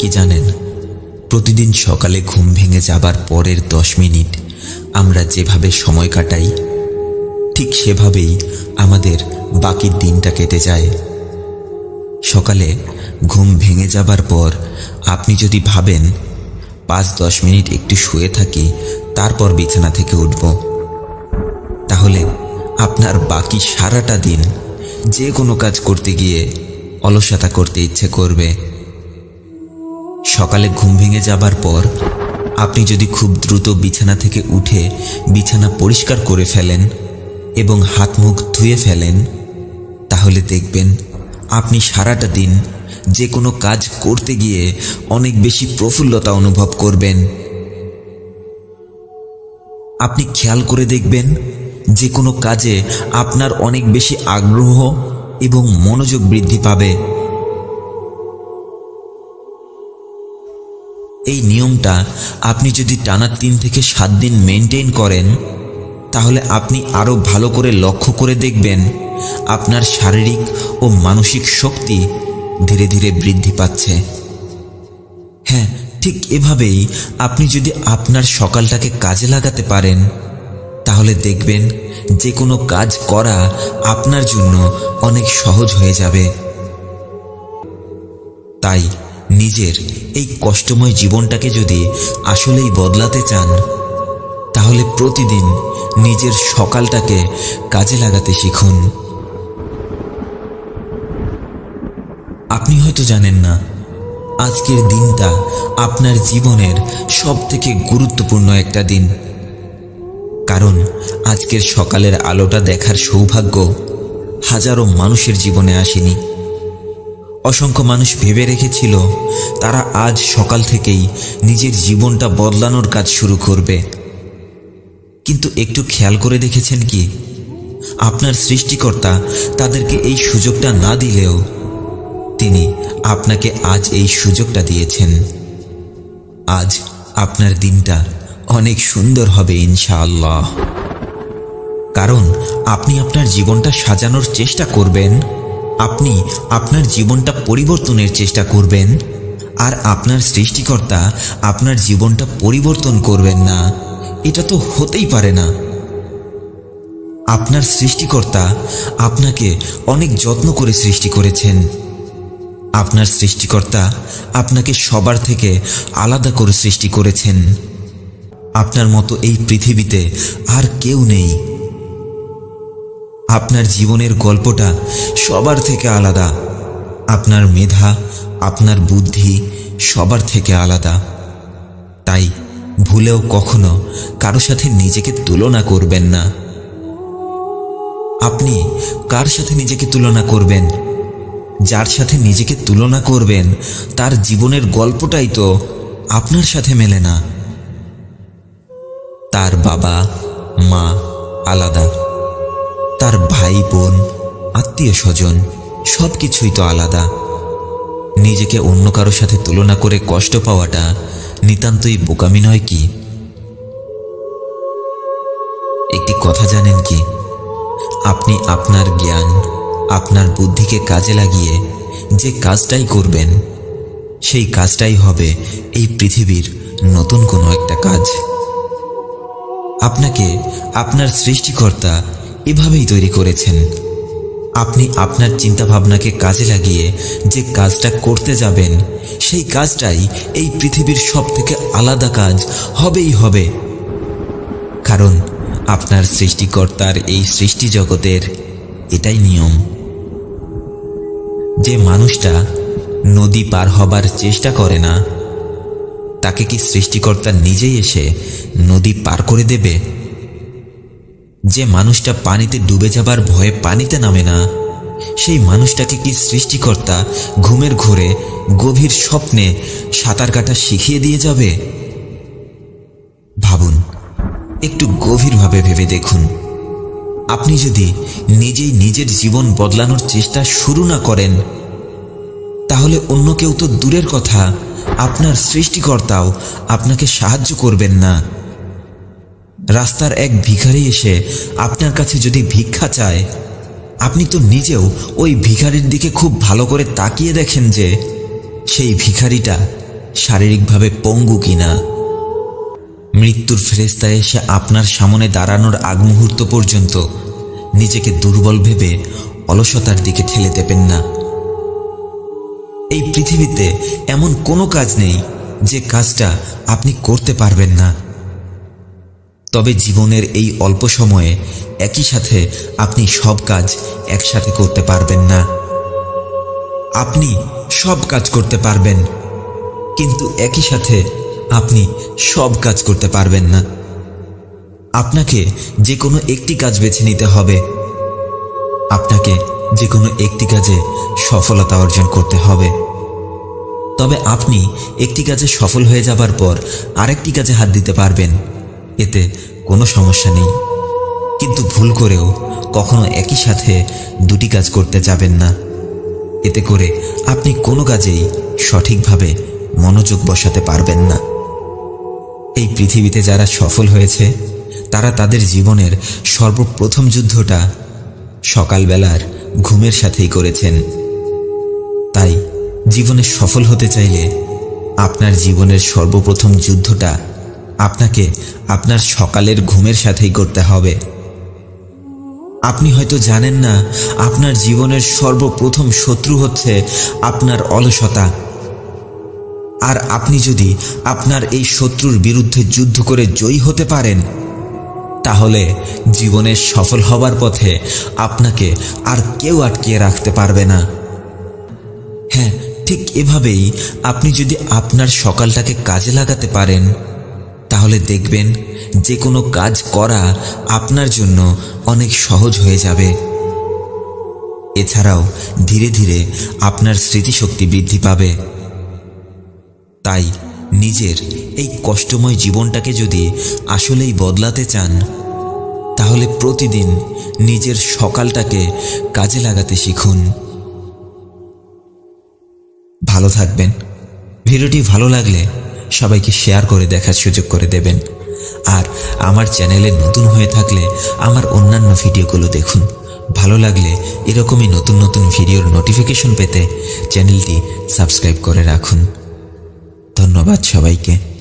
কি জানেন, প্রতিদিন সকালে ঘুম ভেঙে যাবার পরের 10 মিনিট আমরা যেভাবে সময় কাটাই, ঠিক সেভাবেই আমাদের বাকি দিনটা কেটে যায়। সকালে ঘুম ভেঙে যাবার পর আপনি যদি ভাবেন 5-10 মিনিট একটু শুয়ে থাকি, তারপর বিছানা থেকে উঠব, তাহলে আপনার বাকি সারাটা দিন যে কোনো কাজ করতে গিয়ে অলসতা করতে ইচ্ছে করবে। সকালে ঘুম ভেঙে যাবার পর আপনি যদি খুব দ্রুত বিছানা থেকে উঠে বিছানা পরিষ্কার করে ফেলেন এবং হাত মুখ ধুয়ে ফেলেন, তাহলে দেখবেন আপনি সারাটা দিন যে কোনো কাজ করতে গিয়ে অনেক বেশি প্রফুল্লতা অনুভব করবেন। আপনি খেয়াল করে দেখবেন যে কোনো কাজে আপনার অনেক বেশি আগ্রহ এবং মনোযোগ বৃদ্ধি পাবে। এই নিয়মটা আপনি যদি টানা 3 থেকে 7 দিন মেনটেন করেন, তাহলে আপনি আরও ভালো করে লক্ষ্য করে দেখবেন আপনার শারীরিক ও মানসিক শক্তি ধীরে ধীরে বৃদ্ধি পাচ্ছে। হ্যাঁ, ঠিক এভাবেই আপনি যদি আপনার সকালটাকে কাজে লাগাতে পারেন, তাহলে দেখবেন যে কোনো কাজ করা আপনার জন্য অনেক সহজ হয়ে যাবে। তাই নিজের এই কষ্টময় জীবনটাকে যদি আসলেই বদলাতে চান, তাহলে প্রতিদিন নিজের সকালটাকে কাজে লাগাতে শিখুন। আপনি হয়তো জানেন না, আজকের দিনটা আপনার জীবনের সবথেকে গুরুত্বপূর্ণ একটা দিন, কারণ আজকের সকালের আলোটা দেখার সৌভাগ্য হাজারো মানুষের জীবনে আসেনি। অসংখ্য মানুষ ভেবে রেখেছিল তারা আজ সকাল থেকেই নিজের জীবনটা বদলানোর কাজ শুরু করবে, কিন্তু একটু খেয়াল করে দেখেছেন কি, আপনার সৃষ্টিকর্তা তাদেরকে এই সুযোগটা না দিলেও তিনি আপনাকে আজ এই সুযোগটা দিয়েছেন। আজ আপনার দিনটা অনেক সুন্দর হবে ইনশাআল্লাহ, কারণ আপনি আপনার জীবনটা সাজানোর চেষ্টা করবেন, আপনি আপনার জীবনটা পরিবর্তনের চেষ্টা করবেন, আর আপনার সৃষ্টিকর্তা আপনার জীবনটা পরিবর্তন করবেন না, এটা তো হতেই পারে না। আপনার সৃষ্টিকর্তা আপনাকে অনেক যত্ন করে সৃষ্টি করেছেন। আপনার সৃষ্টিকর্তা আপনাকে সবার থেকে আলাদা করে সৃষ্টি করেছেন। আপনার মতো এই পৃথিবীতে আর কেউ নেই। আপনার জীবনের গল্পটা সবার থেকে আলাদা। আপনার মেধা, আপনার বুদ্ধি সবার থেকে আলাদা। তাই ভুলেও কখনো কারো সাথে নিজেকে তুলনা করবেন না। আপনি কার সাথে নিজেকে তুলনা করবেন? যার সাথে নিজেকে তুলনা করবেন তার জীবনের গল্পটাই তো আপনার সাথে মেলে না। তার বাবা মা আলাদা, তার ভাই বোন আত্মীয় স্বজন সব কিছুই তো আলাদা। নিজেকে অন্য কারো সাথে তুলনা করে কষ্ট পাওয়াটা নিতান্তই বোকামি নয় কি? একটি কথা জানেন কি, আপনি আপনার জ্ঞান, আপনার বুদ্ধিকে কাজে লাগিয়ে যে কাজটাই করবেন, সেই কাজটাই হবে এই পৃথিবীর নতুন কোনো একটা কাজ। আপনাকে আপনার সৃষ্টিকর্তা এভাবেই তৈরি করেছেন। আপনি আপনার চিন্তাভাবনাকে কাজে লাগিয়ে যে কাজটা করতে যাবেন, সেই কাজটাই এই পৃথিবীর সবথেকে আলাদা কাজ হবেই হবে। কারণ আপনার সৃষ্টিকর্তার এই সৃষ্টি জগতের এটাই নিয়ম। যে মানুষটা নদী পার হবার চেষ্টা করে না, তাকে কি সৃষ্টিকর্তা নিজেই এসে নদী পার করে দেবে? যে মানুষটা পানিতে ডুবে যাবার ভয়ে পানিতে নামে না, সেই মানুষটাকে কি সৃষ্টিকর্তা ঘুমের ঘোরে গভীর স্বপ্নে সাঁতার কাটা শিখিয়ে দিয়ে যাবে? ভাবুন, একটু গভীরভাবে ভেবে দেখুন। আপনি যদি নিজেই নিজের জীবন বদলানোর চেষ্টা শুরু না করেন, তাহলে অন্য কেউ তো দূরের কথা, আপনার সৃষ্টিকর্তাও আপনাকে সাহায্য করবেন না। রাস্তার এক ভিখারি এসে আপনার কাছে যদি ভিক্ষা চায়, আপনি তো নিজেও ওই ভিখারির দিকে খুব ভালো করে তাকিয়ে দেখেন যে সেই ভিখারিটা শারীরিকভাবে পঙ্গু কিনা। মৃত্যুর ফেরেশতা এসে আপনার সামনে দাঁড়ানোর আগ মুহূর্ত পর্যন্ত নিজেকে দুর্বল ভেবে অলসতার দিকে ঠেলে দেবেন না। এই পৃথিবীতে এমন কোনো কাজ নেই যে কাজটা আপনি করতে পারবেন না। তবে জীবনের এই অল্প সময়ে একই সাথে আপনি সব কাজ একসাথে করতে পারবেন না। আপনি সব কাজ করতে পারবেন, কিন্তু একই সাথে আপনি সব কাজ করতে পারবেন না। আপনাকে যে কোনো একটি কাজ বেছে নিতে হবে। আপনাকে যে কোনো একটি কাজে সফলতা অর্জন করতে হবে। তবে আপনি একটি কাজে সফল হয়ে যাবার পর আরেকটি কাজে হাত দিতে পারবেন, এতে কোনো সমস্যা নেই। কিন্তু ভুল করেও কখনো একই সাথে দুটি কাজ করতে যাবেন না। এতে করে আপনি কোনো কাজেই সঠিকভাবে মনোযোগ বসাতে পারবেন না। এই পৃথিবীতে যারা সফল হয়েছে তারা তাদের জীবনের সর্বপ্রথম যুদ্ধটা সকালবেলার ঘুমের সাথেই করেছেন। তাই জীবনে সফল হতে চাইলে আপনার জীবনের সর্বপ্রথম যুদ্ধটা আপনাকে আপনার সকালের ঘুমের সাথেই করতে হবে। আপনি হয়তো জানেন না, আপনার জীবনের সর্বপ্রথম শত্রু হচ্ছে আপনার অলসতা। আর আপনি যদি আপনার এই শত্রুর বিরুদ্ধে যুদ্ধ করে জয়ী হতে পারেন, তাহলে জীবনের সফল হবার পথে আপনাকে আর কেউ আটকিয়ে রাখতে পারবে না। হ্যাঁ, ঠিক এভাবেই আপনি যদি আপনার সকালটাকে কাজে লাগাতে পারেন, তাহলে দেখবেন যে কোনো কাজ করা আপনার জন্য অনেক সহজ হয়ে যাবে। এছাড়াও ধীরে ধীরে আপনার স্মৃতিশক্তি বৃদ্ধি পাবে। তাই নিজের এই কষ্টময় জীবনটাকে যদি আসলেই বদলাতে চান, তাহলে প্রতিদিন নিজের সকালটাকে কাজে লাগাতে শিখুন। ভালো থাকবেন। ভিডিওটি ভালো লাগলে সবাইকে শেয়ার করে দেখার সুযোগ করে দেবেন। আর আমার চ্যানেলে নতুন হয়ে থাকলে আমার অন্যান্য ভিডিওগুলো দেখুন। ভালো লাগলে এরকমই নতুন নতুন ভিডিওর নোটিফিকেশন পেতে চ্যানেলটি সাবস্ক্রাইব করে রাখুন। ধন্যবাদ সবাইকে।